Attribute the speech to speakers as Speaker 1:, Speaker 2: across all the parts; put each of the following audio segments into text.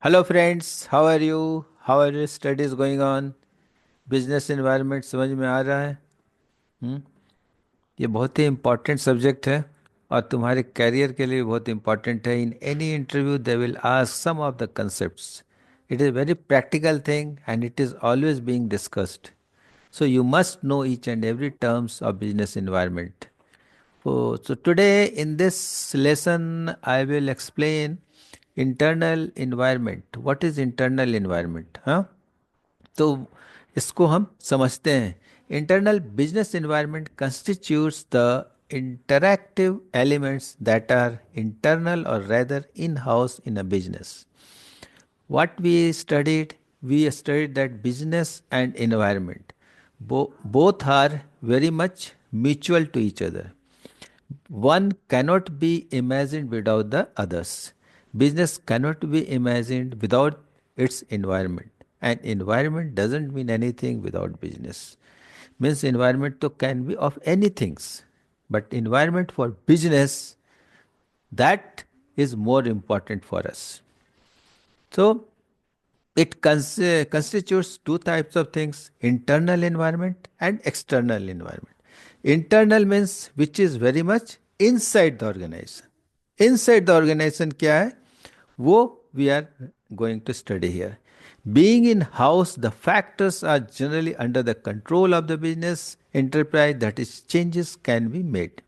Speaker 1: Hello friends, how are you? How are your studies going on? Business environment समझ में आ रहा है? हम्म ये बहुत ही इम्पोर्टेंट सब्जेक्ट है और तुम्हारे करियर के लिए बहुत इम्पोर्टेंट है. In any interview they will ask some of the concepts. It is a very practical thing and it is always being discussed. So you must know each and every terms of business environment. So today in this lesson, I will explain internal environment. What is internal environment? Huh? तो इसको हम समझते हैं. Internal business environment constitutes the interactive elements that are internal or rather in-house in a business. What we studied that business and environment, both are very much mutual to each other. One cannot be imagined without the others. Business cannot be imagined without its environment. And environment doesn't mean anything without business. Means environment to can be of any things. But environment for business, that is more important for us. So it constitutes two types of things: internal environment and external environment. Internal means which is very much inside the organization. Inside the organization क्या है वो we are going to study here. Being in house, the factors are generally under the control of the business enterprise, that is, changes can be made.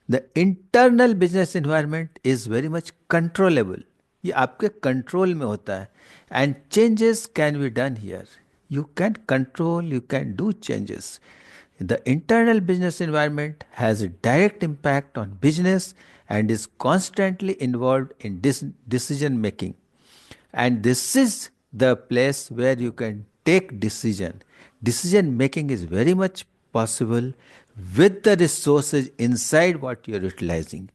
Speaker 1: The internal business environment is very much controllable. ये आपके control में होता है and changes can be done here. You can control, you can do changes. The internal business environment has a direct impact on business and is constantly involved in decision making. And this is the place where you can take decision. Decision making is very much possible with the resources inside what you're utilizing.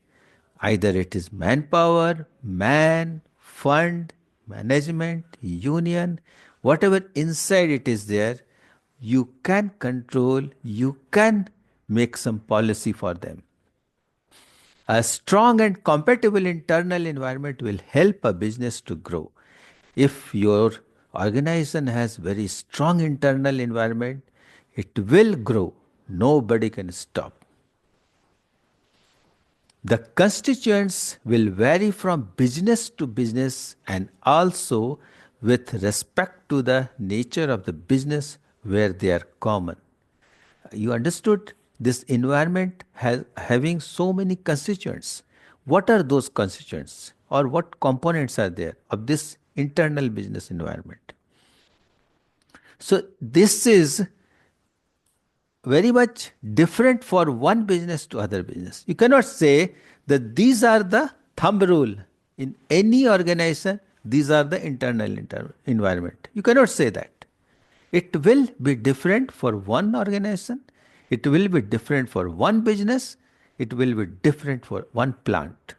Speaker 1: Either it is manpower, man, fund, management, union, whatever inside it is there, you can control, you can make some policy for them. A strong and compatible internal environment will help a business to grow. If your organization has very strong internal environment, it will grow. Nobody can stop. The constituents will vary from business to business and also with respect to the nature of the business where they are common. You understood? This environment has having so many constituents. What are those constituents or what components are there of this internal business environment? So this is very much different for one business to other business. You cannot say that these are the thumb rule in any organization. These are the internal environment. You cannot say that. It will be different for one organization. It will be different for one business. It will be different for one plant.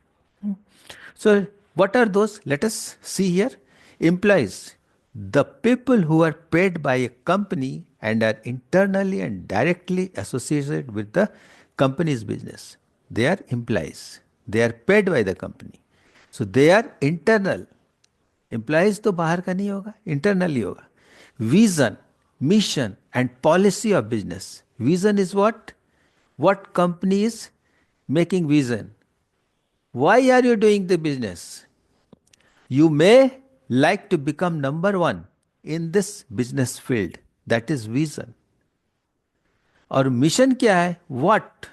Speaker 1: So, what are those? Let us see here. Employees, the people who are paid by a company and are internally and directly associated with the company's business. They are employees. They are paid by the company. So they are internal. Employees तो बाहर का नहीं होगा, internally होगा. Vision, mission and policy of business. Vision is what? What company is making vision? Why are you doing the business? You may like to become number one in this business field. That is vision. और mission क्या है? What?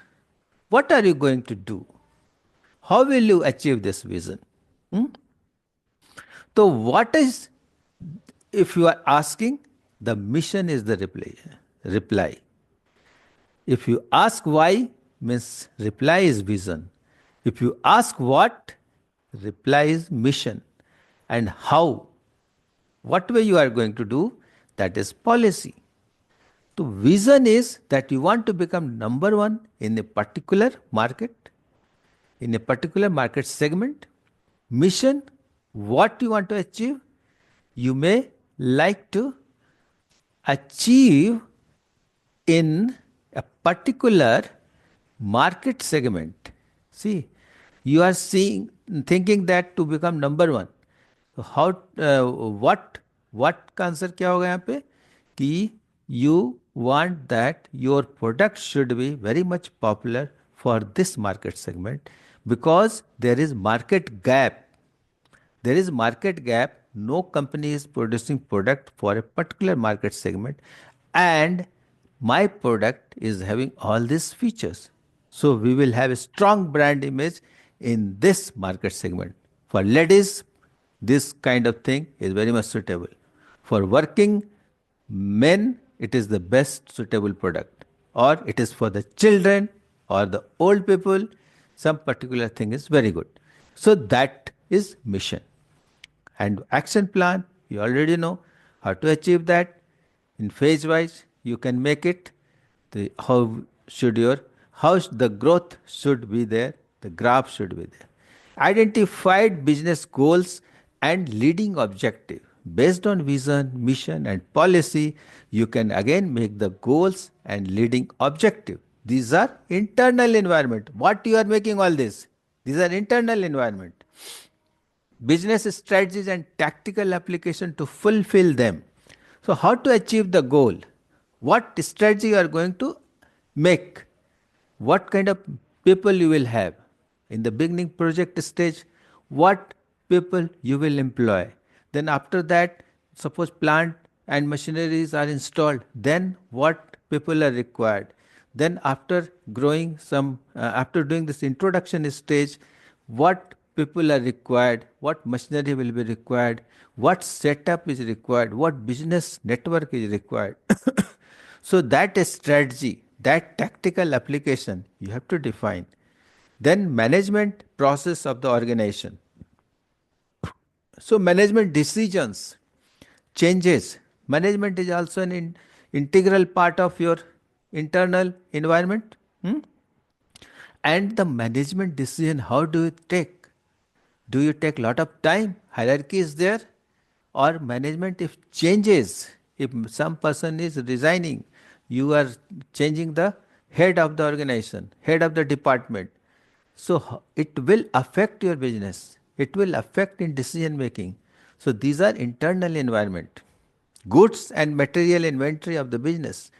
Speaker 1: What are you going to do? How will you achieve this vision? So what is, if you are asking, the mission is the reply. If you ask why, means reply is vision. If you ask what, reply is mission. And how, what way you are going to do, that is policy. So vision is that you want to become number one in a particular market, in a particular market segment. Mission, what you want to achieve, you may like to achieve in a particular market segment. See, you are thinking that to become number one. तो how what का answer क्या होगा यहाँ पे कि you want that your product should be very much popular for this market segment because there is market gap. There is market gap. No company is producing product for a particular market segment, and my product is having all these features. So we will have a strong brand image in this market segment. For ladies, this kind of thing is very much suitable. For working men, it is the best suitable product. Or it is for the children or the old people, some particular thing is very good. So that is mission. And action plan, you already know how to achieve that. In phase wise, you can make it. How should the growth should be there, the graph should be there. Identified business goals and leading objective. Based on vision, mission, and policy, you can again make the goals and leading objective. These are internal environment. What you are making all this? These are internal environment. Business strategies and tactical application to fulfill them. So how to achieve the goal? What strategy you are going to make? What kind of people you will have? In the beginning project stage, what people you will employ? Then after that, suppose plant and machineries are installed, then what people are required? Then after growing after doing this introduction stage, what people are required, what machinery will be required, what setup is required, what business network is required. So that strategy, that tactical application you have to define. Then management process of the organization. So management decisions, changes. Management is also an integral part of your internal environment. And the management decision, how do you take? Do you take lot of time? Hierarchy is there? Or management if changes, if some person is resigning, you are changing the head of the organization, head of the department. So it will affect your business. It will affect in decision making. So these are internal environment. Goods and material inventory of the business.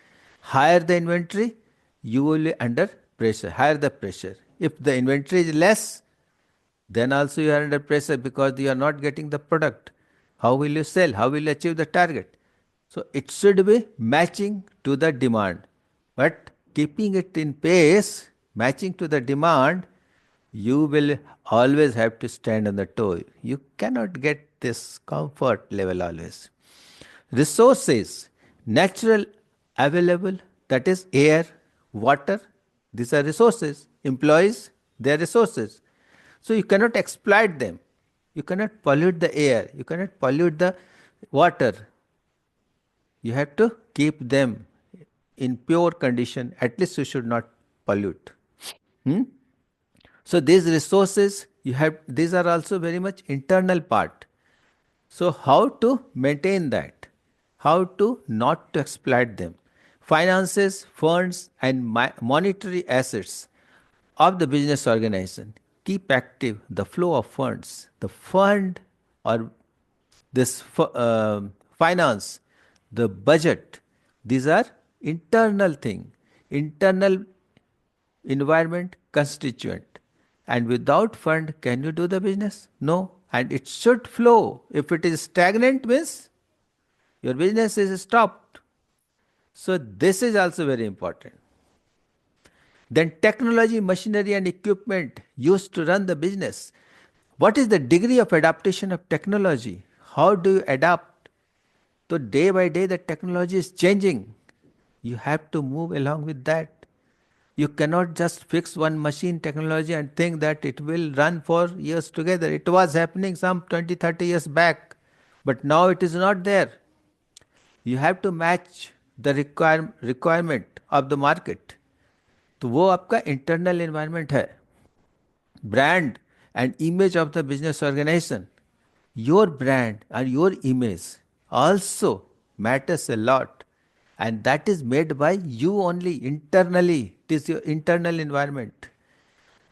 Speaker 1: Higher the inventory, you will be under pressure, higher the pressure. If the inventory is less, then also you are under pressure because you are not getting the product. How will you sell? How will you achieve the target? So it should be matching to the demand. But keeping it in pace, matching to the demand, you will always have to stand on the toe. You cannot get this comfort level always. Resources, natural available, that is air, water, these are resources. Employees, they are resources. So you cannot exploit them. You cannot pollute the air. You cannot pollute the water. You have to keep them in pure condition. At least you should not pollute. So these resources, these are also very much internal part. So how to maintain that? How to not to exploit them? Finances, funds, and monetary assets of the business organization. Keep active the flow of funds. The fund or this finance, the budget, these are internal thing, internal environment constituent. And without fund, can you do the business? No. And it should flow. If it is stagnant, means your business is stopped. So this is also very important. Then technology, machinery and equipment used to run the business. What is the degree of adaptation of technology? How do you adapt? So day by day the technology is changing. You have to move along with that. You cannot just fix one machine technology and think that it will run for years together. It was happening some 20, 30 years back, but now it is not there. You have to match the requirement of the market. तो वो आपका internal environment है. Brand and image of the business organization, your brand and your image also matters a lot, and that is made by you only internally. It is your internal environment,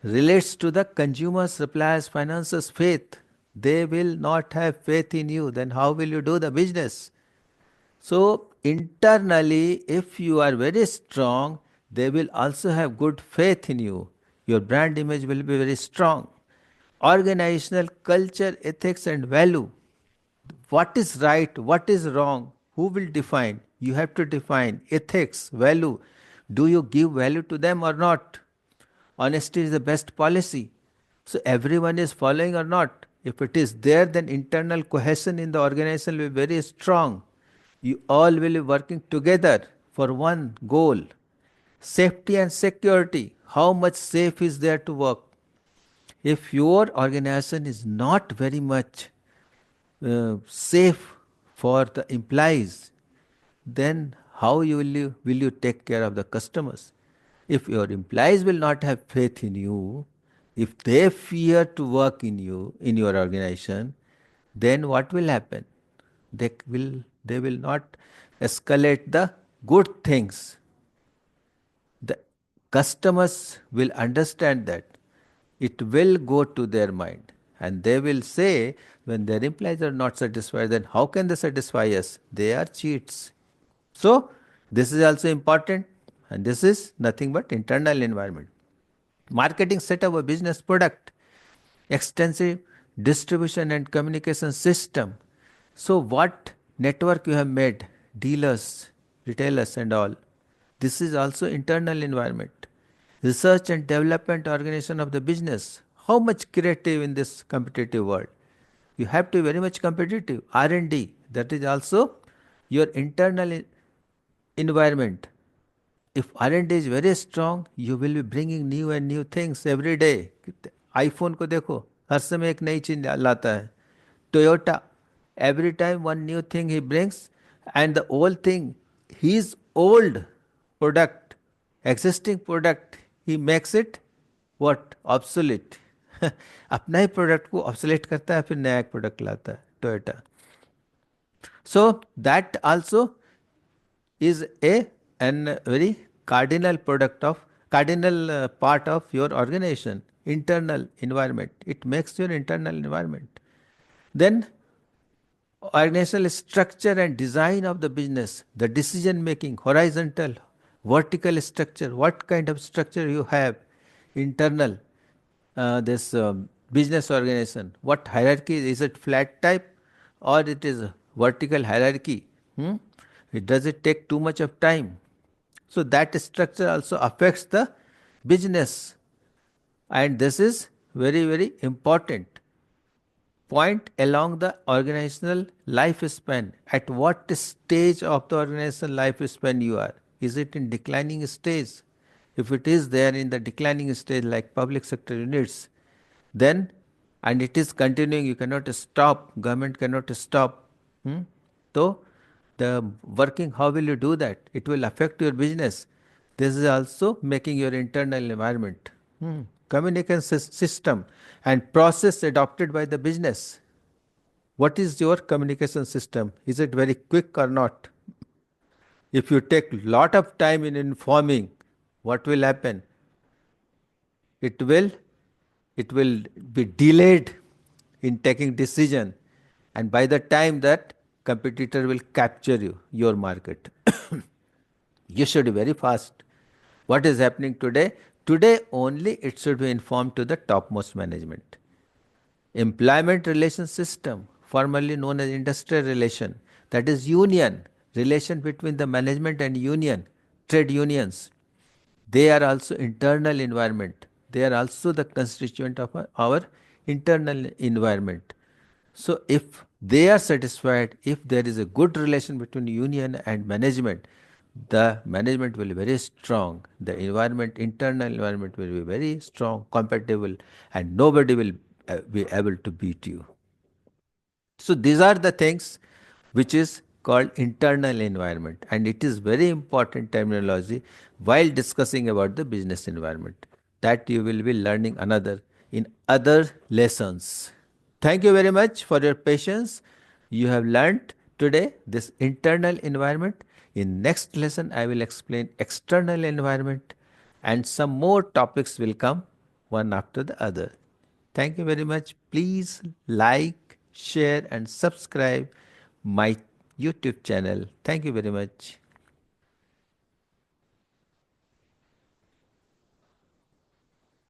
Speaker 1: relates to the consumers, suppliers, finances, faith. they will not have faith in you, then how will you do the business? So, internally, if you are very strong, they will also have good faith in you. Your brand image will be very strong. Organizational culture, ethics, and value. What is right, what is wrong, who will define? You have to define ethics, value. Do you give value to them or not? Honesty is the best policy. So everyone is following or not. If it is there, then internal cohesion in the organization will be very strong. You all will be working together for one goal. Safety and security. How much safe is there to work? If your organization is not very much safe for the employees, then how will you take care of the customers? If your employees will not have faith in you, if they fear to work in you, in your organization, then what will happen? They will not escalate the good things. The customers will understand that. It will go to their mind. And they will say, when their employees are not satisfied, then how can they satisfy us? They are cheats. So, this is also important. And this is nothing but internal environment. Marketing setup a business product, extensive distribution and communication system. So what network you have made, dealers, retailers and all, this is also internal environment. Research and development organization of the business. How much creative in this competitive world? You have to be very much competitive. R&D, that is also your internal environment. If R&D is very strong, you will be bringing new and new things every day. iPhone को देखो, हर समय एक नई चीज लाता है. Toyota, every time one new thing he brings, and the old thing, his old product, existing product, he makes it what? Obsolete. अपना ही product को ऑब्सोलेट करता है, फिर नया प्रोडक्ट लाता है Toyota. So that also is a an very cardinal part of your organization, internal environment. It makes your internal environment. Then organizational structure and design of the business, the decision making, horizontal, vertical structure, what kind of structure you have, internal, this business organization, what hierarchy, is it flat type or it is a vertical hierarchy? Does it take too much of time? So that structure also affects the business, and this is very, very important point along the organizational lifespan. At what stage of the organizational lifespan you are? Is it in declining stage? If it is there in the declining stage like public sector units, then, and it is continuing, you cannot stop, government cannot stop. So the working, how will you do that? It will affect your business. This is also making your internal environment. Communication system and process adopted by the business. What is your communication system? Is it very quick or not? If you take lot of time in informing, what will happen? It will be delayed in taking decision, and by the time that competitor will capture you, your market. You should be very fast. What is happening today? Today only it should be informed to the topmost management. Employment relation system, formerly known as industrial relation, that is union, relation between the management and union, trade unions. They are also internal environment. They are also the constituent of our internal environment. So if they are satisfied, if there is a good relation between union and management, the management will be very strong. The environment, internal environment will be very strong, compatible, and nobody will be able to beat you. So these are the things which is called internal environment, and it is very important terminology while discussing about the business environment, that you will be learning another in other lessons. Thank you very much for your patience. You have learnt today this internal environment. In next lesson, I will explain external environment, and some more topics will come one after the other. Thank you very much. Please like, share, and subscribe my YouTube channel. Thank you very much.